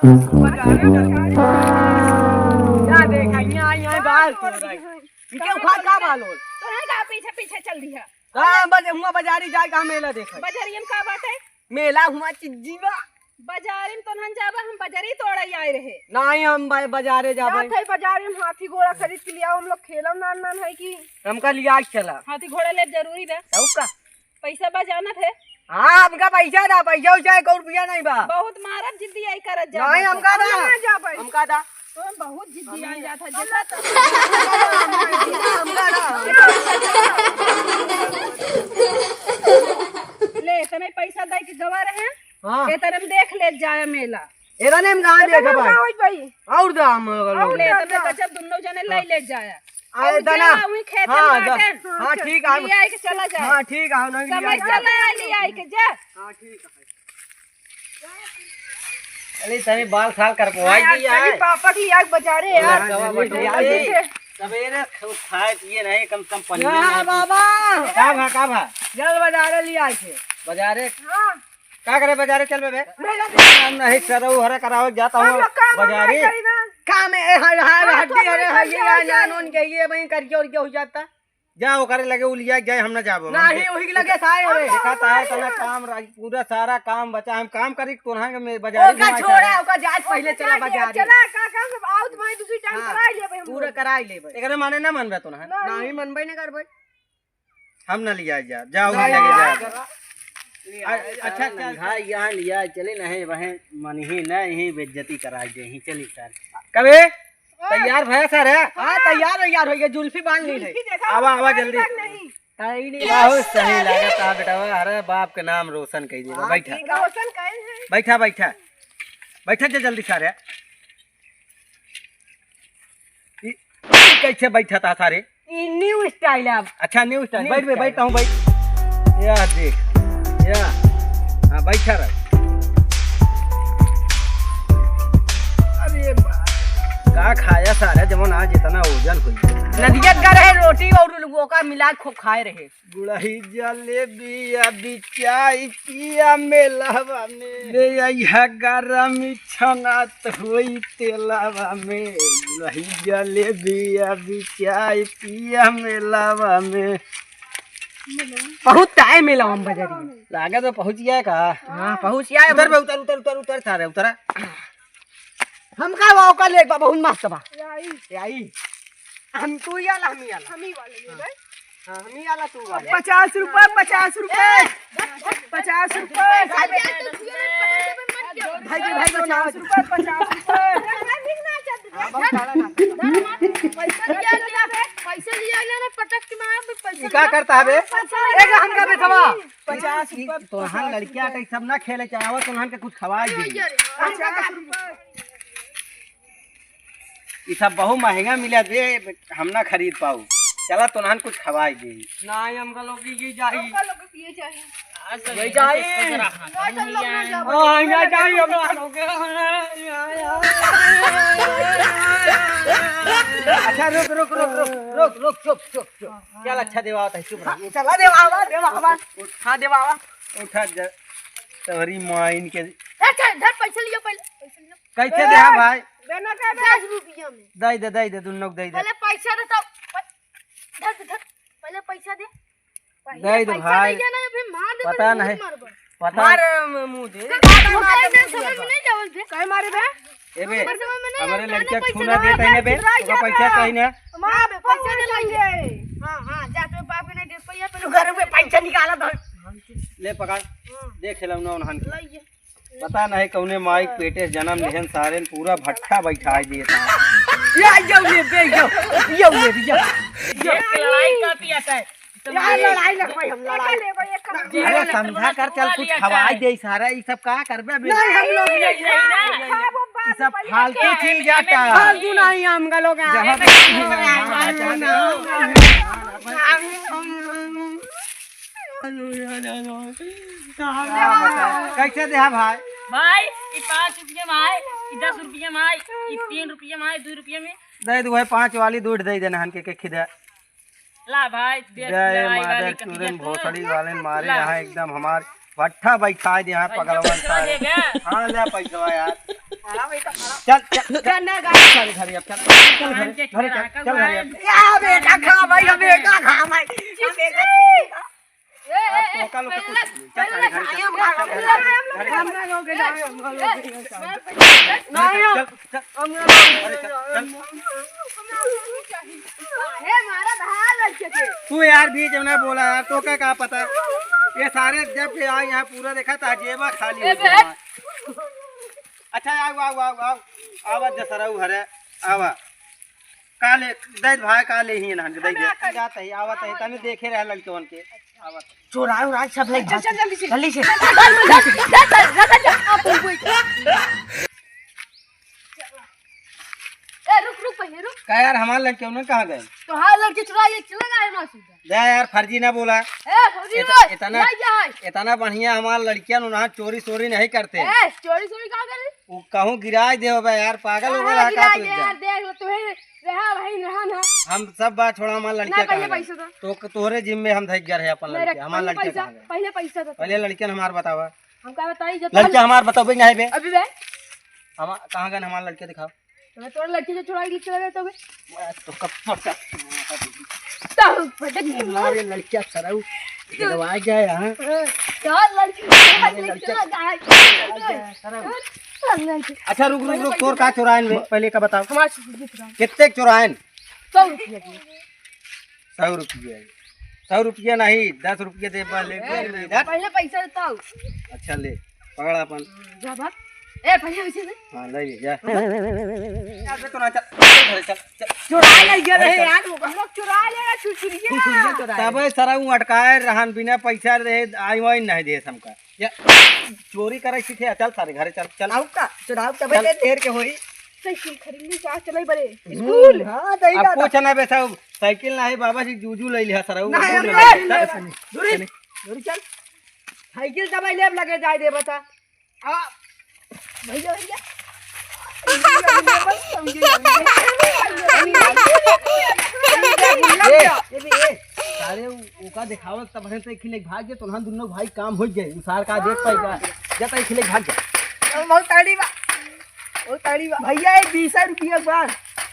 क्या देखा यहाँ बाल तोड़ रहा है इनके उखाड़ का बाल हो तो है का पीछे पीछे चल दिया। हां बस हुआ बाजारी जाए का मेला देखा बाजारी में का बात है? मेला हुआ चिज्जीवा बाजारी में तो नन जाबा, हम बाजारी तोड़े आए रहे। नहीं हम बाजारे जाबे जात है बाजारी में हाथी घोड़ा खरीद के लिया, हम लोग खेलम नान नान है कि हमका लिया चला हाथी घोड़ा ले जरूरी बा। का पैसा बजाना थे। हां हमका पैसा दा, पैसा उसे 1 रुपया नहीं बा। बहुत मारत जिद्दी आई करत जा। नहीं हमका दा, हमका दा तो हम बहुत जिद्दी आ जाता जितना हमका दा ले तने पैसा दे के गवा रहे। हां ए तरम देख ले जाए मेला। एराने हम कहां देखे भाई और दाम ले तने गजब दोनों जने ले जाए। आए दाना हां ठीक है ले आई के चला जाए। हां ठीक है नहीं समय चला ले आई के जा। हां ठीक है अरे तनी बाल साल कर पवाई दिया है पापा की आग बजा रहे यार। सवेरे खाए पिए नहीं कम से कम पनीर हां बाबा का भा जल बाजारे लिया के बाजारे हां का करे बाजारे चल बे काम नहीं करो हरा कराओ जाता हूं बाजारे काम है हड्डी अरे है जानून के ये भाई करके और क्या हो जाता जाओ करे लगे उलिया जाए हम ना जाबो नहीं वही लगे साए रे दिखाता है तना काम पूरा सारा काम बचा हम काम करी तोहा के में बाजारे ओका छोड़ा ओका जाज पहले चला बाजार चला काका सब आओ तुम्हारी दूसरी टाइम करा लेबे हम पूरा कराई लेबे एकरे माने ना मनबे तोहा नहीं मनबे नहीं करबे हम ना लिया जा जाओ लगे जा अच्छा चल यहाँ लिया चले नहीं वह मन ही न यही बेइज्जती करा दे ही चली सर कबे तैयार भया सर है हां तैयार हो यार हो गया जुल्फी बांध ली है आवा आवा जल्दी ताई नहीं बहुत सही लागत आ बेटा अरे बाप के नाम रोशन कह दे बैठा रोशन कहे हैं। बैठा बैठा बैठा जा जल्दी सारे कैसे बैठा था सारे ये न्यू स्टाइल है अब अच्छा न्यू स्टाइल बैठ बे बैठता हूँ बैठ या देख या हाँ बैठा रह अरे का खाया सारा जमन आज इतना ओजन हुई नदियत का रहे रोटी और वो का मिला खूब खाए रहे गुड़ही जलेबी अभी चाय पिया मेलावा में ले आइहा गरम छनात होई तेलावा में गुड़ही जलेबी अभी चाय पिया मेलावा में बहुत टाइम मिला हम बाजारी लागे तो पहुंच गया का हां पहुंच गया उतर बे उतर उतर उतर उतर सारे उतरा हम का वो का ले बहुत मस्त बा आई हम तू ही आला हम ही आला हम ही वाले ले गए। हां हम ही आला तू वाला 50 रुपए 50 रुपए 50 रुपए भाई भाई 50 रुपए 50 रुपए पैसा लिया ना पटक के मार पैसा क्या करता है बे एक हम का बेचवा 50 रुपए तो हां लड़कियां के सब ना खेले चाहे तो हां के कुछ खवाई दे 50 रुपए ये सब बहुत महंगा मिला दे हम ना खरीद पाऊ चला तो नान कुछ खवाई दे नहीं हम का लोग की जाई लोग पिए चाहिए नहीं जाई हां यहाँ जाई हम लोग अच्छा रुक रुक रुक रुक रुक रुक चुप चुप चुप चल अच्छा देवा है चुप रह चला देवा हां देवा उठा जा तोरी माइन के अच्छा धर पैसा लियो पहले पैसा लियो कैसे दे भाई देना का 10 रुपया में दे दे दुन्नो दे दे पहले पैसा दे तो धर धर पहले पैसा दे दे दे भाई फिर मार दे पता नहीं पता मार मुंह दे समझ में नहीं जावल थे काय मारे बे ए बे हमारे लड़कियां छूना देते हैं बे तो पैसा चाहिए ना मां बे पैसा दे लाइए हां हां जा तो बाप ने दे पैसा तू घर में पैसा निकाला तो ले पकड़ देख लो ना उन्हन लाइए पता नहीं कौने माइक पेटे जन्म लेहन सारे पूरा भट्ठा बैठाई दिए था ये यो ये लड़ाई का पियाता है यार लड़ाई लगवाई हम लड़ाई ले भाई एक अरे समझा कर चल कुछ खवाई दे सारा ये सब का करबे बे नहीं हम लोग नहीं ये सब फालतू चीज आता फालतू नहीं हम का लोग कैसे दे भाई भाई ये 5 रुपये में आए, ये 10 रुपये में आए, ये 3 रुपये में आए, 2 रुपये में दे दो भाई 5 वाली दूध दे देना हन के खिदा ला भाई जय माता चूरन भोसड़ी वाले मारे यहाँ एकदम हमार भट्ठा बैठा दे यहाँ पगलवन सारे हाँ ले पैसा यार चल चल करना गाड़ी चल घरे अब चल घरे चल घरे अब या बेटा खा भाई हम बेटा खा भाई हम बेटा ए तो का लोग पहले चल घरे चल हम लोग के जाए हम लोग हे मारा धार लड़के के तू यार बीच में ना बोला यार तो क्या पता ये सारे जब के आए यहाँ पूरा देखा था जेबा खाली हो गया। अच्छा आओ आओ आओ आओ आवा जसराऊ हरे आवा काले दैत भाई काले ही ना दे दे जात है आवत है तने देखे रह लड़कवन के आवत चोरायो राज सब ले चल जल्दी से जल्दी से ए रुक पहले रुक का यार हमारे लड़के उन्हें कहाँ गए तो हां लड़के चुराए चला गए मासूम जा यार फर्जी ना बोला ए फौजी भाई इतना नहीं जा है इतना बढ़िया हमारे लड़कियां उन्हें चोरी चोरी नहीं करते ए चोरी चोरी कहां करे वो कहूँ गिराए दे बे यार पागल हो गया का तू यार देख लो तुम्हें रहा भाई रहा ना हम सब बात छोड़ा हमारे लड़कियां पहले कहाँ पैसा गए? तो तोहरे जिम्मे हम धैर्य रहे अपन लड़के हमारे लड़के कहाँ गए? पहले पैसा दो पहले लड़कियां हमारे बतावा हम क्या बताई जो लड़के हमारे बताओ भाई नहीं बे अभी बे हम कहाँ गए हमारे लड़के दिखाओ तो तोड़ लड़की जो चुरा के चला गया तो बे तो कब पड़ता तो फटक हमारे लड़कियां सराऊ गिरवा जाए हाँ चल लड़की चला गया अच्छा रुक रुक रुक तोर का चुरायन बे पहले का बताओ हमारे से चुरा कितने चुरायन 100 रुपया की 100 रुपये 100 रुपया नहीं 10 रुपये दे पहले पहले पैसा देता हूँ अच्छा ले पकड़ अपन जा भाग ए पहले पैसे दे हाँ ले जा तो ना चल चल चोराए नहीं गए रहे यार हम लोग चुरा लेना छुछुरिया तब सराऊ अटकाए रहन बिना पैसा रहे आई वाई नहीं दे हमका या चोरी करे सीखे चल सारे घरे चल चल चुराऊ का भाई देर के होई साइकिल खरीदने जा चले बड़े स्कूल हां दई अब पूछ ना बे सब साइकिल नहीं बाबा जी जूजू ले लिया सराऊ दूरी दूरी चल साइकिल दबाई ले लगे जाए दे बता आ भैया भैया सारे उका दिखावत तब है तो खिले भाग जे तोहन दोनों भाई काम हो जाए उसार का देख पाएगा जब खिले भाग जा बहुत ताड़ी बा भैया 20 रुपया बार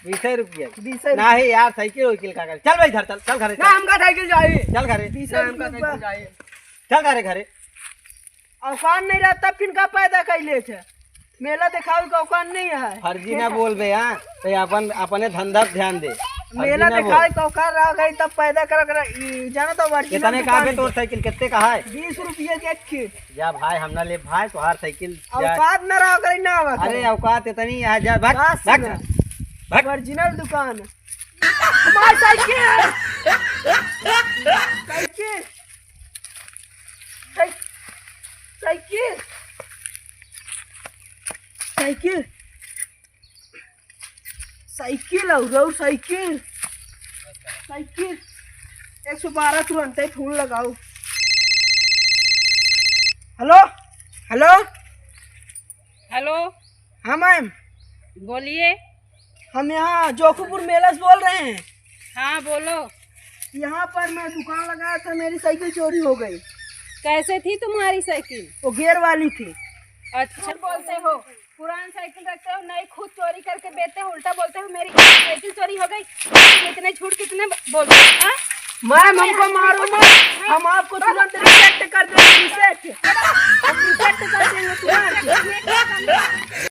20 रुपया 20 नहीं यार साइकिल वकील का कर चल भाई घर चल घरे ना हमका साइकिल जाए चल घरे 20 हमका साइकिल जाए चल घरे औकान नहीं रहा तब किन का पैदा कैले छे मेला दिखाओ का औकान नहीं है फर्जी ना बोल बे हां तो अपन अपने धंधा पे ध्यान दे मेला दिखाए का औकान रहा गई तब पैदा कर जाना तो वर्षी कितने का पे तोर साइकिल कितने का है 20 रुपये के एक खीट जा भाई हमना ले भाई तो हर साइकिल औकात न रहा गई ना आवा अरे औकात इतनी आ जा भाग भाग भाग ओरिजिनल दुकान हमारी cycle cycle cycle cycle cycle और साइकिल साइकिल 112 तुरंत ही फूल लगाओ हेलो हेलो हेलो हाँ मैम बोलिए। हम यहाँ जोखपुर मेला से बोल रहे हैं हाँ बोलो। यहाँ पर मैं दुकान लगाया था मेरी साइकिल चोरी हो गई। कैसे थी तुम्हारी साइकिल? वो गियर वाली थी। अच्छा बोलते हो, पुरानी साइकिल रखते हो, नई खुद चोरी करके बेचते हो, उल्टा बोलते हो मेरी साइकिल चोरी हो गई। कितने झूठ कितने बोलते हो? मैम हमको मारो मत, हम आपको तुरंत रिजेक्ट कर देंगे। रिजेक्ट कर देंगे तुरंत।